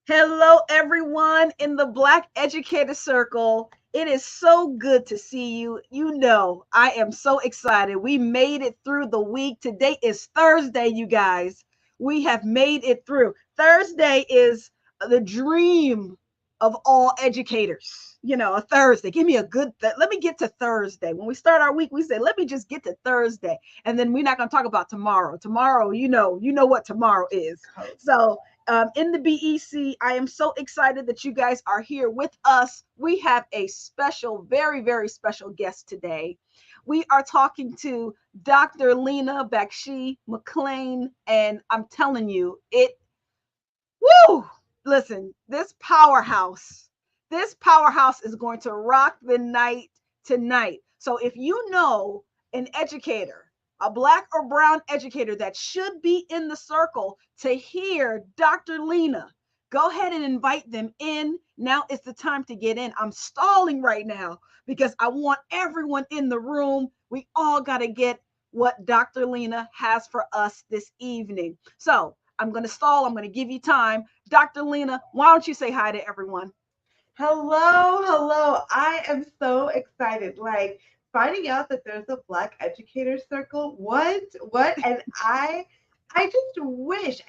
Hello, everyone in the Black Educator Circle. It is so good to see you. You know, I am so excited. We made it through the week. Today is Thursday, you guys. We have made it through. Thursday is the dream of all educators. You know, a Thursday. Give me a let me get to Thursday. When we start our week, we say, let me just get to Thursday. And then we're not going to talk about tomorrow. Tomorrow, you know what tomorrow is. So in the BEC. I am so excited that you guys are here with us. We have a special, very, very special guest today. We are talking to Dr. Leena Bakshi McLean, and I'm telling you, woo, listen, this powerhouse is going to rock the night tonight. So if you know an educator, a Black or brown educator that should be in the circle to hear Dr. Leena, go ahead and invite them in. Now is the time to get in. I'm stalling right now because I want everyone in the room. We all got to get what Dr. Leena has for us this evening. So I'm going to stall. I'm going to give you time. Dr. Leena, why don't you say hi to everyone? Hello, hello. I am so excited. Like finding out that there's a Black Educator Circle. What? And I just wish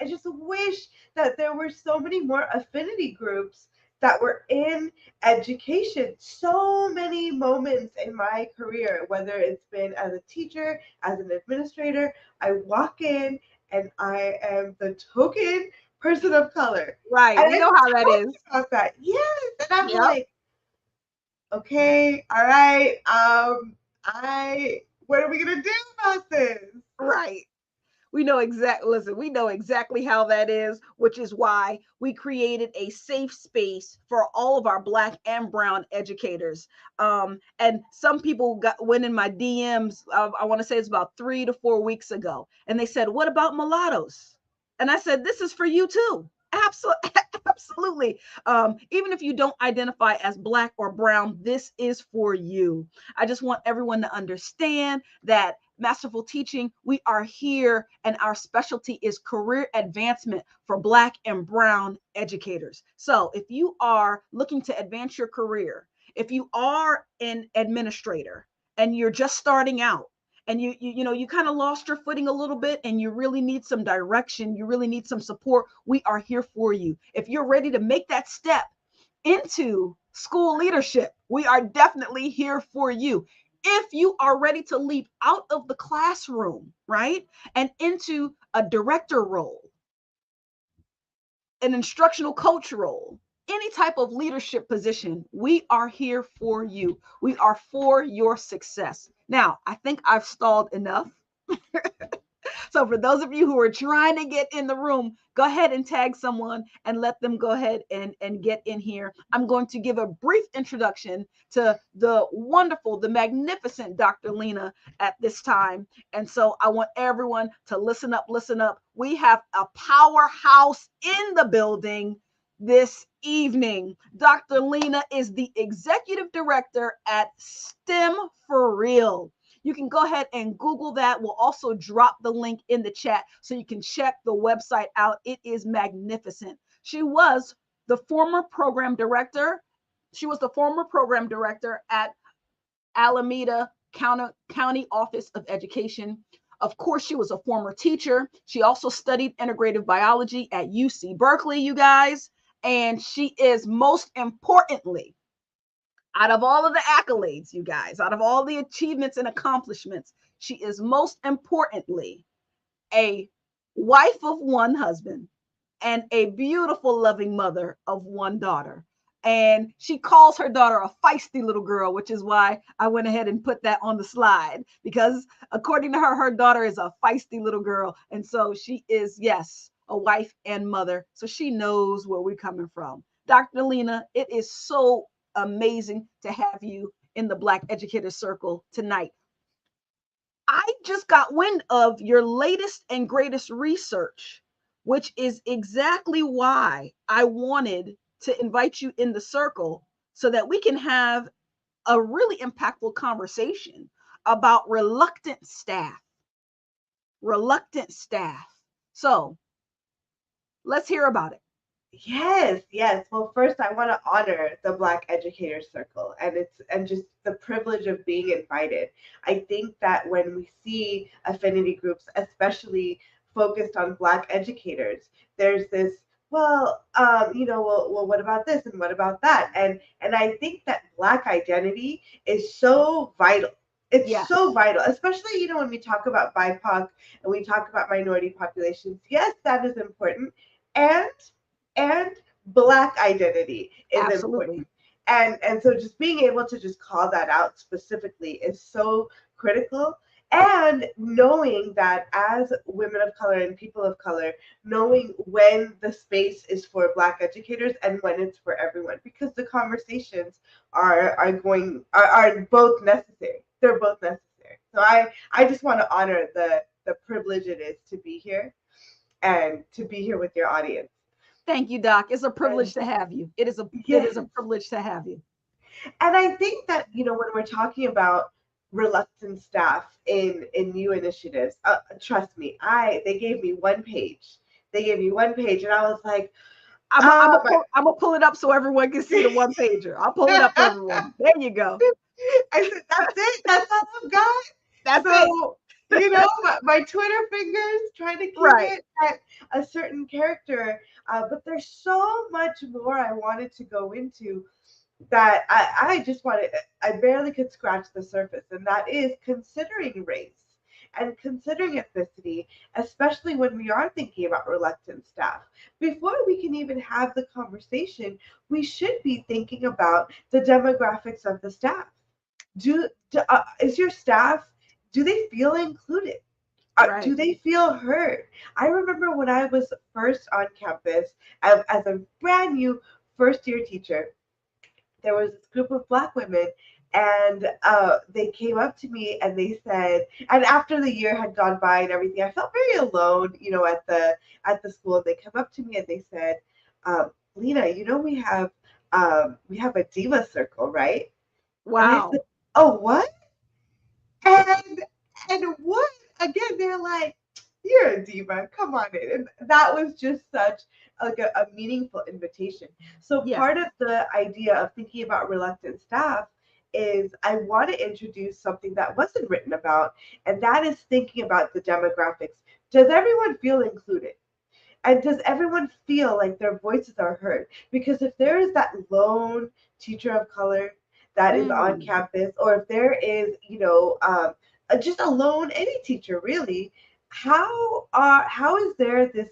that there were so many more affinity groups that were in education. So many moments in my career, whether it's been as a teacher, as an administrator, I walk in and I am the token person of color. Right. And We I know how that talk is. about that. Yes. And I'm Yep. like, okay, all right. What are we gonna do about this? Right. We know exactly how that is, which is why we created a safe space for all of our Black and brown educators. And some people went in my DMs, I want to say it's about 3 to 4 weeks ago, and they said, what about mulattoes? And I said, this is for you too. Absolutely. Absolutely. Even if you don't identify as Black or brown, this is for you. I just want everyone to understand that Masterful Teaching, we are here, and our specialty is career advancement for Black and brown educators. So if you are looking to advance your career, if you are an administrator and you're just starting out, and you kind of lost your footing a little bit and you really need some direction, you really need some support, we are here for you. If you're ready to make that step into school leadership, we are definitely here for you. If you are ready to leap out of the classroom, right, and into a director role, an instructional coach role, any type of leadership position, we are here for you. We are for your success. Now, I think I've stalled enough. So for those of you who are trying to get in the room, go ahead and tag someone and let them go ahead and get in here. I'm going to give a brief introduction to the wonderful, the magnificent Dr. Leena at this time. And so I want everyone to listen up, listen up. We have a powerhouse in the building this evening. Dr. Leena is the executive director at STEM for Real. You can go ahead and Google that. We'll also drop the link in the chat so you can check the website out. It is magnificent. She was the former program director. She was the former program director at Alameda County Office of Education. Of course, she was a former teacher. She also studied integrative biology at UC Berkeley, you guys. And she is most importantly, out of all of the accolades, you guys, out of all the achievements and accomplishments, she is most importantly a wife of one husband and a beautiful, loving mother of one daughter. And she calls her daughter a feisty little girl, which is why I went ahead and put that on the slide, because according to her, her daughter is a feisty little girl. And so she is, yes, a wife and mother. So she knows where we're coming from. Dr. Leena, it is so amazing to have you in the Black Educator Circle tonight. I just got wind of your latest and greatest research, which is exactly why I wanted to invite you in the circle so that we can have a really impactful conversation about reluctant staff. Reluctant staff. So let's hear about it. Yes, yes. Well, first I want to honor the Black Educators Circle and just the privilege of being invited. I think that when we see affinity groups, especially focused on Black educators, there's this, well, what about this and what about that? And I think that Black identity is so vital. It's so Yes, vital, especially when we talk about BIPOC and we talk about minority populations. Yes, that is important, and and Black identity is absolutely. important. And so just being able to just call that out specifically is so critical. And knowing that as women of color and people of color, knowing when the space is for Black educators and when it's for everyone, because the conversations are both necessary. They're both necessary. So I just want to honor the privilege it is to be here and to be here with your audience. Thank you, Doc. It's a And privilege to have you. It is yes, a privilege to have you. and I think that when we're talking about reluctant staff in new initiatives, trust me, I they gave me one page. They gave me one page, and I was like, my. I'm gonna pull it up so everyone can see the one pager. I'll pull it up for everyone. There you go. I said, that's it. That's all I've got. That's it. So, my Twitter fingers trying to keep Right. it at a certain character. But there's so much more I wanted to go into that I just wanted, I barely could scratch the surface, and that is considering race and considering ethnicity, especially when we are thinking about reluctant staff. Before we can even have the conversation, we should be thinking about the demographics of the staff. Is your staff, do they feel included? Do Right. they feel heard? I remember when I was first on campus as a brand new first year teacher, there was this group of Black women, and they came up to me and they said, and after the year had gone by and everything, I felt very alone, at the school. And they come up to me and they said, Lena, we have a diva circle, right? And I said, Wow. oh, what? And what? Again, they're like, you're a diva. Come on in. And that was just such like a meaningful invitation. So Yeah. part of the idea of thinking about reluctant staff is I want to introduce something that wasn't written about, and that is thinking about the demographics. Does everyone feel included? And does everyone feel like their voices are heard? Because if there is that lone teacher of color that is on Mm, campus, or if there is, just a lone any teacher really, how is there this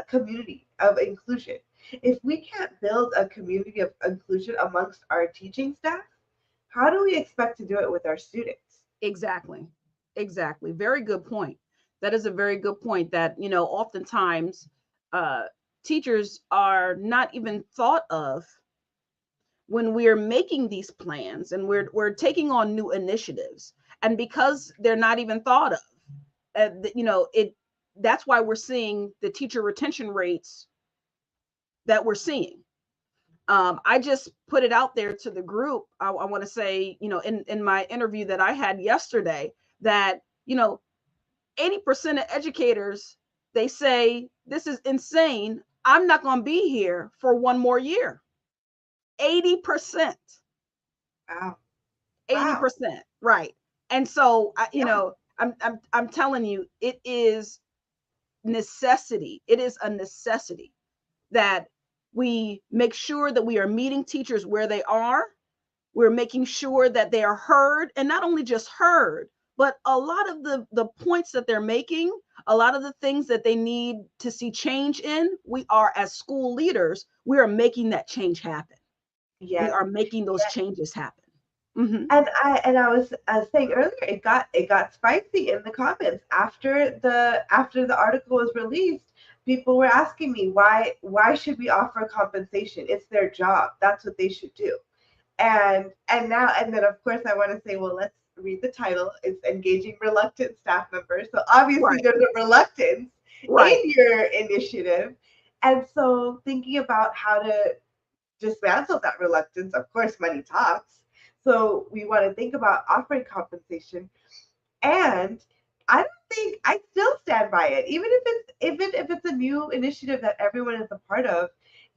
community of inclusion? If we can't build a community of inclusion amongst our teaching staff, how do we expect to do it with our students? exactly. Exactly. Very good point. That is a very good point that, oftentimes uh teachers are not even thought of when we're making these plans and we're taking on new initiatives. And because they're not even thought of, it that's why we're seeing the teacher retention rates that we're seeing. I just put it out there to the group. I want to say, in my interview that I had yesterday, that 80% of educators, they say this is insane. I'm not going to be here for one more year. 80%. Wow. Wow. 80%. Right. And so, Yeah. I'm telling you, it is necessity. It is a necessity that we make sure that we are meeting teachers where they are. We're making sure that they are heard, and not only just heard, but a lot of the points that they're making, a lot of the things that they need to see change in, we are, as school leaders, we are making that change happen. We Yes. are making those changes happen. Hmm. And I was saying earlier, it got spicy in the comments after the article was released. People were asking me why should we offer compensation? It's their job. That's what they should do. And then of course I want to say, well, let's read the title. It's engaging reluctant staff members. So obviously Right. there's a reluctance in Right. your initiative. And so thinking about how to dismantle that reluctance. Of course, money talks. So we want to think about offering compensation. And I don't think I still stand by it, even if it's a new initiative that everyone is a part of.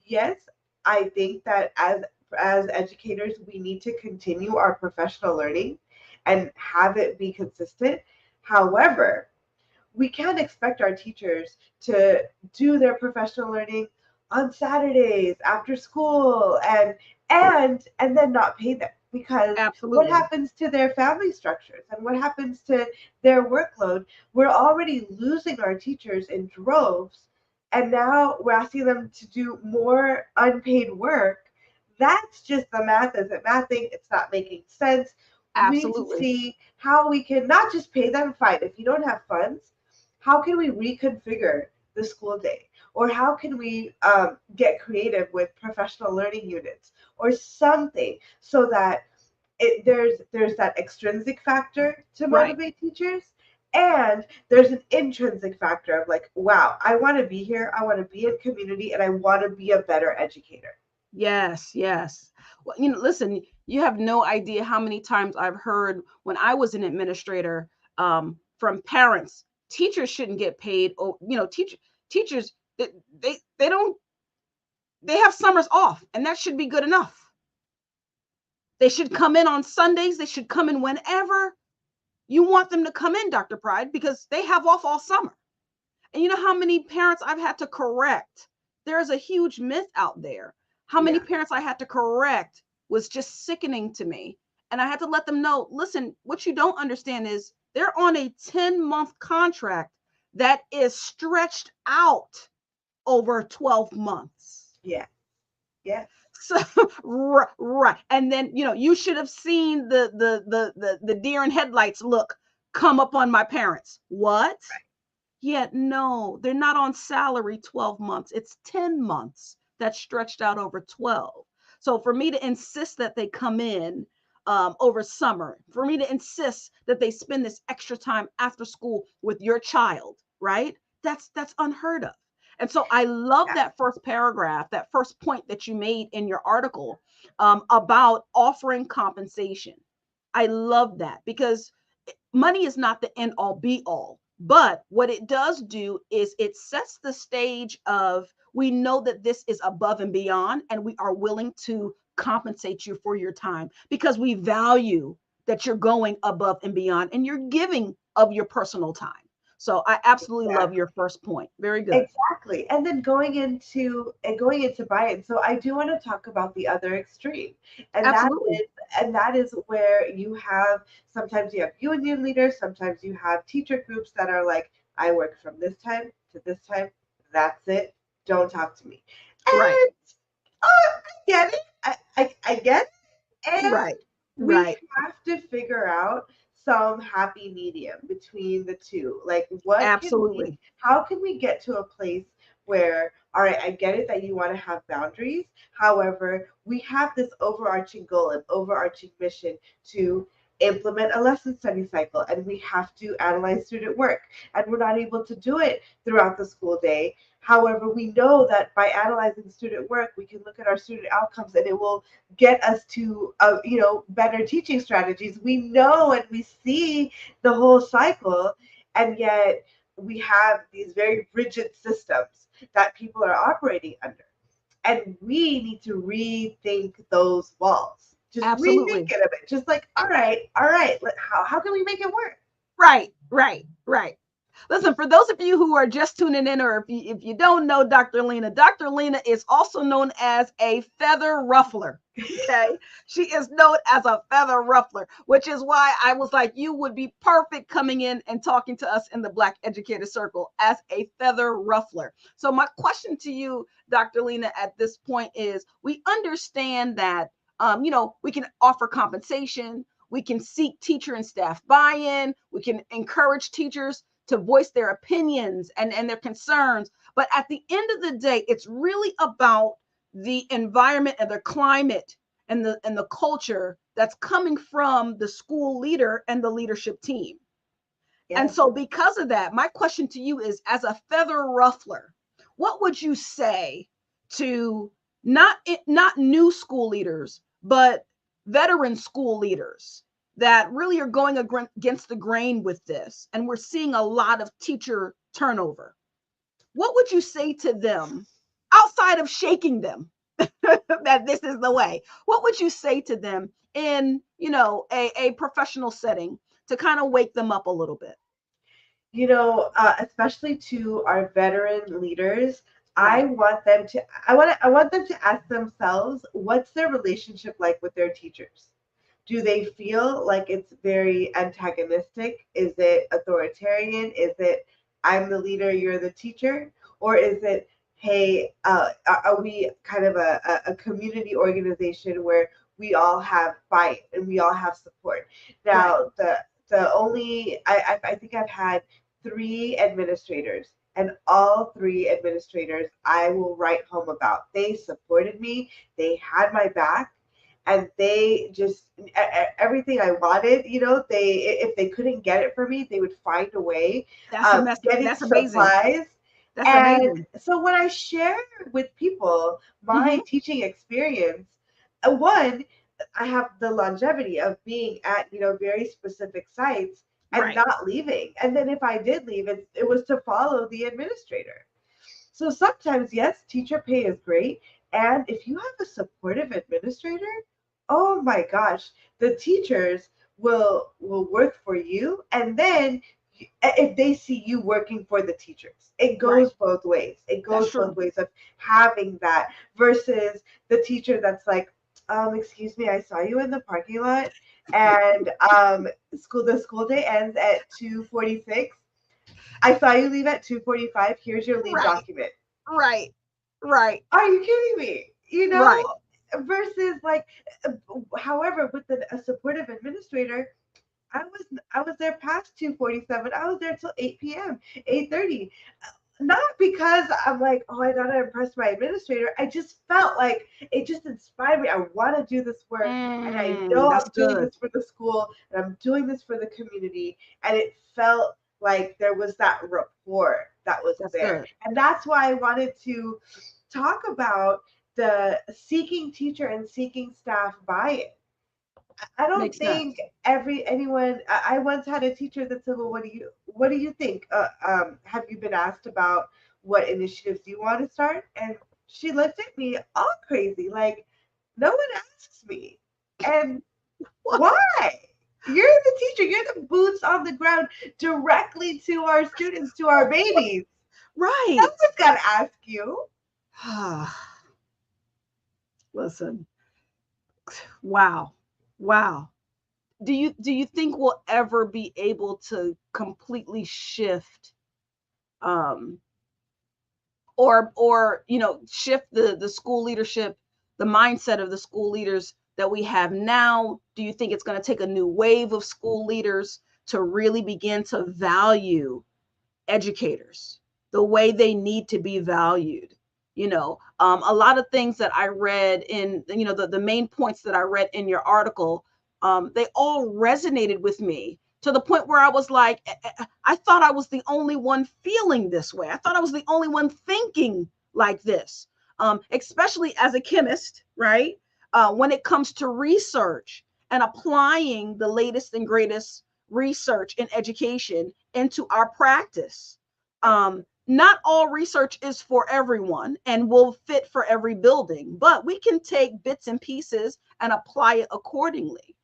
Yes, I think that as educators, we need to continue our professional learning and have it be consistent. However, we can't expect our teachers to do their professional learning on Saturdays after school and then not pay them, because what Absolutely. happens to their family structures and what happens to their workload? We're already losing our teachers in droves, and now we're asking them to do more unpaid work. That's just the math isn't mathing. It's not making sense. We need to Absolutely. see how we can not just pay them fine. If you don't have funds, how can we reconfigure the school day? Or how can we get creative with professional learning units or something, so that there's that extrinsic factor to Right. motivate teachers, and there's an intrinsic factor of like, wow, I want to be here, I want to be in community, and I want to be a better educator. Yes, yes. Well, listen, you have no idea how many times I've heard when I was an administrator, from parents, teachers shouldn't get paid. Or, teachers, they don't, they have summers off, and that should be good enough. They should come in on Sundays. They should come in whenever you want them to come in, Dr. Pride, because they have off all summer. And you know how many parents I've had to correct? There's a huge myth out there. How many Yeah, parents I had to correct was just sickening to me. And I had to let them know, listen, what you don't understand is they're on a 10-month contract that is stretched out over 12 months. yeah, yeah, So right. And then, you should have seen the deer in headlights look come up on my parents. What? Yet, no, they're not on salary 12 months. It's 10 months that's stretched out over 12. So for me to insist that they come in over summer, for me to insist that they spend this extra time after school with your child, right? That's unheard of. And so I love yeah, that first paragraph, that first point that you made in your article, about offering compensation. I love that because money is not the end all be all. But what it does do is it sets the stage of, we know that this is above and beyond, and we are willing to compensate you for your time because we value that you're going above and beyond and you're giving of your personal time. So I absolutely love exactly. your first point. Very good. Exactly. And then going into buy-in. So I do want to talk about the other extreme. And that Absolutely. is and that is where you have sometimes you have union leaders, sometimes you have teacher groups that are like, I work from this time to this time. That's it. Don't talk to me. Right. And I get it. I get it. And Right. we Right. have to figure out some happy medium between the two. Like, what can we, Absolutely. how can we get to a place where, all right, I get it that you want to have boundaries. However, we have this overarching goal and overarching mission to implement a lesson study cycle, and we have to analyze student work, and we're not able to do it throughout the school day. However, we know that by analyzing student work, we can look at our student outcomes, and it will get us to better teaching strategies. We know and we see the whole cycle, and yet we have these very rigid systems that people are operating under, and we need to rethink those walls. Just rethink Absolutely. it a bit. Just like, all right, how can we make it work? Right, right, right. Listen, for those of you who are just tuning in, or if you don't know Dr. Leena is also known as a feather ruffler. Okay. She is known as a feather ruffler, which is why I was like, you would be perfect coming in and talking to us in the Black Educator Circle as a feather ruffler. So, my question to you, Dr. Leena, at this point is, we understand that, we can offer compensation, we can seek teacher and staff buy-in, we can encourage teachers to voice their opinions and their concerns. But at the end of the day, it's really about the environment and the climate and the culture that's coming from the school leader and the leadership team. And Yes. so because of that, my question to you is, as a feather ruffler, what would you say to not new school leaders, but veteran school leaders that really are going against the grain with this, and we're seeing a lot of teacher turnover, what would you say to them outside of shaking them that this is the way? What would you say to them in, a professional setting to kind of wake them up a little bit? Especially to our veteran leaders, I Right. want them to, I want them to ask themselves, what's their relationship like with their teachers? Do they feel like it's very antagonistic? Is it authoritarian? Is it, I'm the leader, you're the teacher? Or is it, hey, are we kind of a community organization where we all have fight and we all have support? Right. Now, the only, I think I've had three administrators, and all three administrators I will write home about. They supported me, they had my back, and they just everything I wanted. They, if they couldn't get it for me, they would find a way. Getting That's amazing. supplies. That's And amazing. so when I share with people my Hmm. teaching experience, one, I have the longevity of being at very specific sites and Right. not leaving. And then if I did leave, it was to follow the administrator. So sometimes, yes, teacher pay is great. And if you have a supportive administrator, oh my gosh, the teachers will work for you. And then if they see you working for the teachers, it Right. goes both ways. It That's goes both true. ways of having that versus the teacher that's like, excuse me, I saw you in the parking lot, and the school day ends at 2:46. I saw you leave at 2:45. Here's your leave Right. document. Right. Right. Are you kidding me? Right. Versus like, however, with a supportive administrator, I was I was there past 2:47. I was there till 8 p.m., 8:30. Not because I'm like, oh, I gotta impress my administrator. I just felt like it just inspired me. I want to do this work, and I know That's I'm doing good. this for the school, and I'm doing this for the community. And it felt like there was that rapport that was That's there, good. and that's why I wanted to talk about the seeking teacher and seeking staff buy-in. I don't Makes think sense. anyone. I once had a teacher that said, "Well, what do you think? Have you been asked about what initiatives you want to start?" And she looked at me all crazy, like, "No one asks me, and What? why? You're the teacher. You're the boots on the ground directly to our students, to our babies. No Right. one's gotta ask you." Listen. Wow. Wow. Do you think we'll ever be able to completely shift, um or shift the school leadership, the mindset of the school leaders that we have now? Do you think it's going to take a new wave of school leaders to really begin to value educators the way they need to be valued? A lot of things that I read in, the main points that I read in your article, they all resonated with me to the point where I was like, I thought I was the only one feeling this way. I thought I was the only one thinking like this, especially as a chemist, right? When it comes to research and applying the latest and greatest research in education into our practice. Not all research is for everyone and will fit for every building, but we can take bits and pieces and apply it accordingly.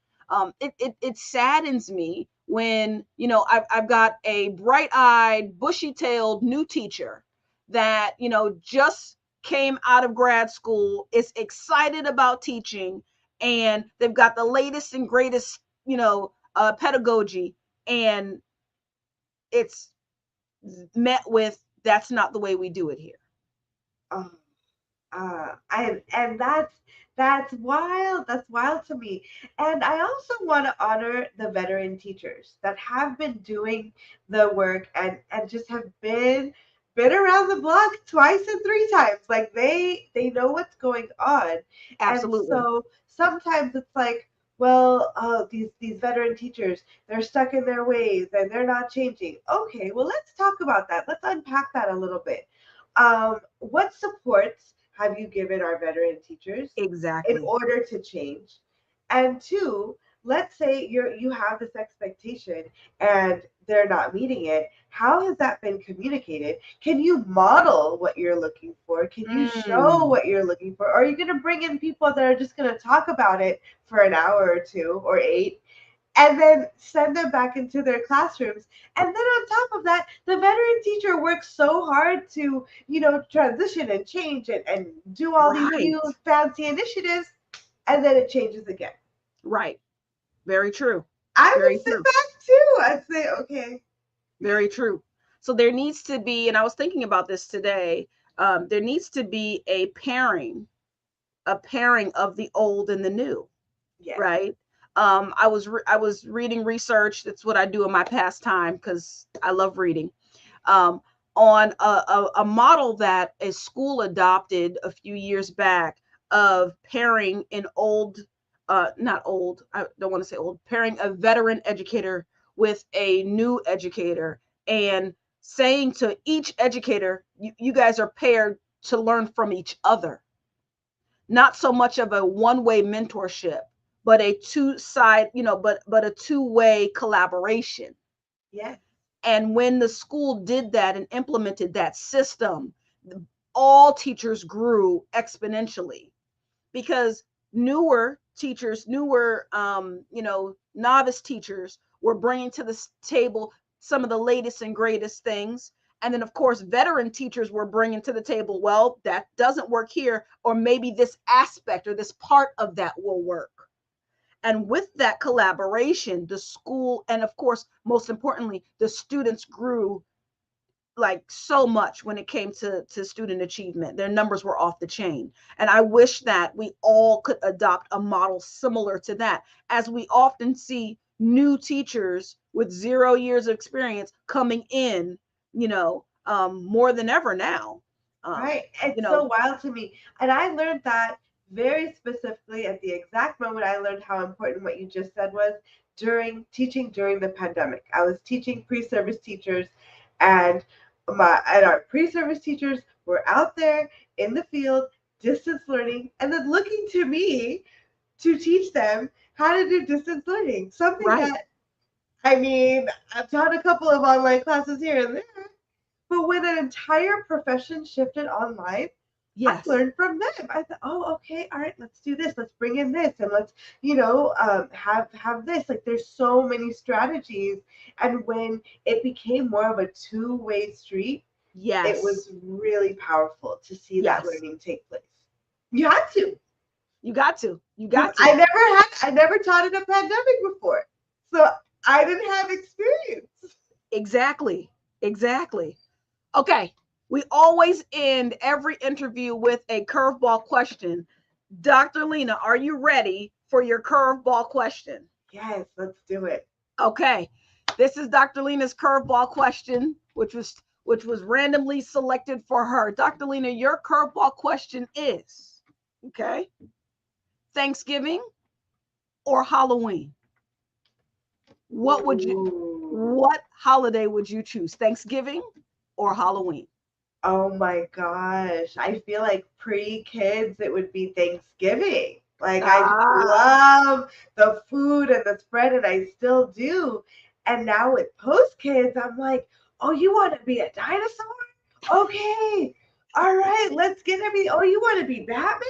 It saddens me when I've got a bright-eyed, bushy-tailed new teacher that just came out of grad school, is excited about teaching, and they've got the latest and greatest pedagogy, and it's met with, that's not the way we do it here. Oh, and that's wild. That's wild to me. And I also want to honor the veteran teachers that have been doing the work and just have been around the block twice and three times. Like they know what's going on. And Absolutely. so sometimes it's like, well, oh, these veteran teachers, they're stuck in their ways and they're not changing. Okay, well, let's talk about that. Let's unpack that a little bit. What supports have you given our veteran teachers in Exactly. order to change? And two, let's say you have this expectation and they're not meeting it. How has that been communicated? Can you model what you're looking for? Can you show Mm, what you're looking for? Or are you going to bring in people that are just going to talk about it for an hour or two or eight and then send them back into their classrooms? And then on top of that, the veteran teacher works so hard to, transition and change and do all these right, new fancy initiatives, and then it changes again. right. Very true. I Very would sit true. back too. I'd say, okay, Very true. So there needs to be, and I was thinking about this today, there needs to be a pairing of the old and the new, yes, right? I was reading research. That's what I do in my pastime because I love reading. Um, on a model that a school adopted a few years back of pairing an old, not old, I don't want to say old, pairing a veteran educator with a new educator and saying to each educator, you guys are paired to learn from each other, not so much of a one-way mentorship, but a two-side, but a two-way collaboration. yes, And when the school did that and implemented that system, all teachers grew exponentially because newer teachers, newer, novice teachers were bringing to the table some of the latest and greatest things. And then, of course, veteran teachers were bringing to the table, well, that doesn't work here, or maybe this aspect or this part of that will work. And with that collaboration, the school, and of course, most importantly, the students grew like so much when it came to student achievement. Their numbers were off the chain. And I wish that we all could adopt a model similar to that, as we often see new teachers with 0 years of experience coming in, more than ever now. Um, right. you It's know, so wild to me. And I learned that very specifically at the exact moment I learned how important what you just said was during teaching during the pandemic. I was teaching pre-service teachers, and our pre-service teachers were out there in the field distance learning and then looking to me to teach them how to do distance learning. Something right. that, I mean, I've taught a couple of online classes here and there, but when an entire profession shifted online, I Yes. learned from them. I thought, oh, okay, all right, let's do this. Let's bring in this, and let's, have this. Like, there's so many strategies, and when it became more of a two-way street, it Yes. was really powerful to see that Yes. learning take place. You had to, You got to. You because got to. I never taught in a pandemic before, so I didn't have experience. Exactly. Exactly. Okay. We always end every interview with a curveball question. Dr. Leena, are you ready for your curveball question? Yes, let's do it. Okay. This is Dr. Lena's curveball question, which was randomly selected for her. Dr. Lena, your curveball question is, okay, Thanksgiving or Halloween? What would you Ooh. what holiday would you choose? Thanksgiving or Halloween? Oh my gosh. I feel like pre-kids, it would be Thanksgiving. Like, I just Ah, love the food and the spread, and I still do. And now with post-kids, I'm like, oh, you want to be a dinosaur? Okay. All right, let's get everything. Oh, you want to be Batman?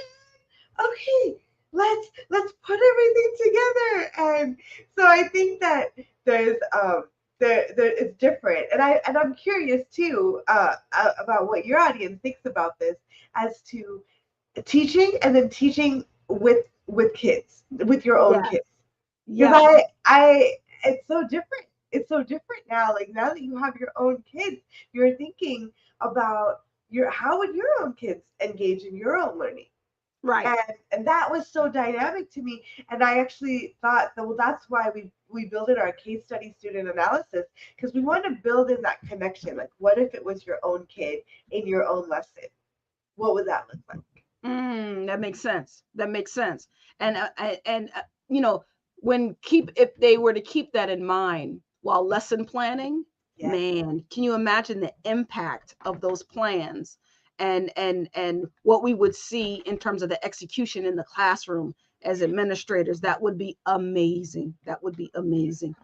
Okay, let's put everything together. And so I think that there's there it's different, and I'm curious too, about what your audience thinks about this, as to teaching and then teaching with kids, with your own yes, kids, because yes, I it's so different. It's so different now. Like, now that you have your own kids, you're thinking about your how would your own kids engage in your own learning. right. And that was so dynamic to me. And I actually thought that, well, that's why we built in our case study student analysis, because we want to build in that connection. Like, what if it was your own kid in your own lesson? What would that look like? That makes sense. That makes sense. And you know, when keep if they were to keep that in mind while lesson planning, Yes, man, can you imagine the impact of those plans and what we would see in terms of the execution in the classroom as administrators. That would be amazing. That would be amazing.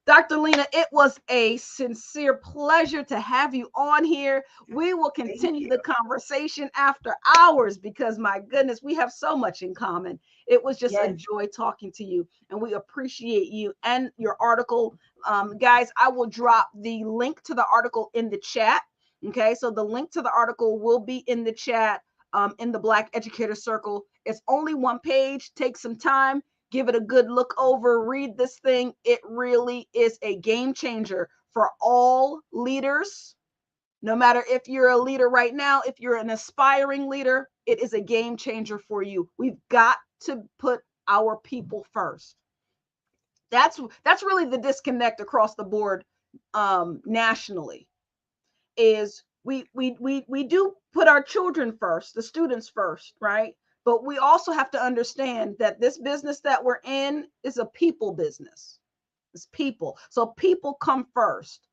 Dr. Leena, it was a sincere pleasure to have you on here. We will Thank continue you. the conversation after hours because, my goodness, we have so much in common. It was just a Yes. joy talking to you, and we appreciate you and your article. Guys, I will drop the link to the article in the chat. Okay, so the link to the article will be in the chat in the Black Educator Circle. It's only one page. Take some time, give it a good look over, read this thing. It really is a game changer for all leaders. No matter if you're a leader right now, if you're an aspiring leader, it is a game changer for you. We've got to put our people first. That's really the disconnect across the board nationally is we do put our children first, the students first, right? But we also have to understand that this business that we're in is a people business. It's people. So people come first.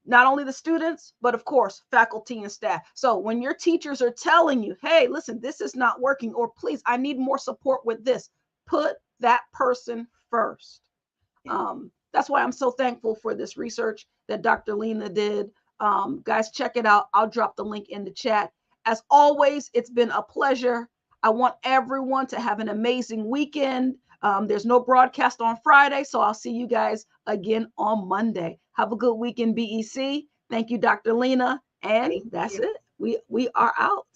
Not only the students, but of course, faculty and staff. So when your teachers are telling you, hey, listen, this is not working, or please, I need more support with this, put that person first. That's why I'm so thankful for this research that Dr. Leena did. Guys, check it out. I'll drop the link in the chat. As always, it's been a pleasure. I want everyone to have an amazing weekend. There's no broadcast on Friday, so I'll see you guys again on Monday. Have a good weekend, BEC. Thank you, Dr. Leena. And Thank that's you. it. We are out.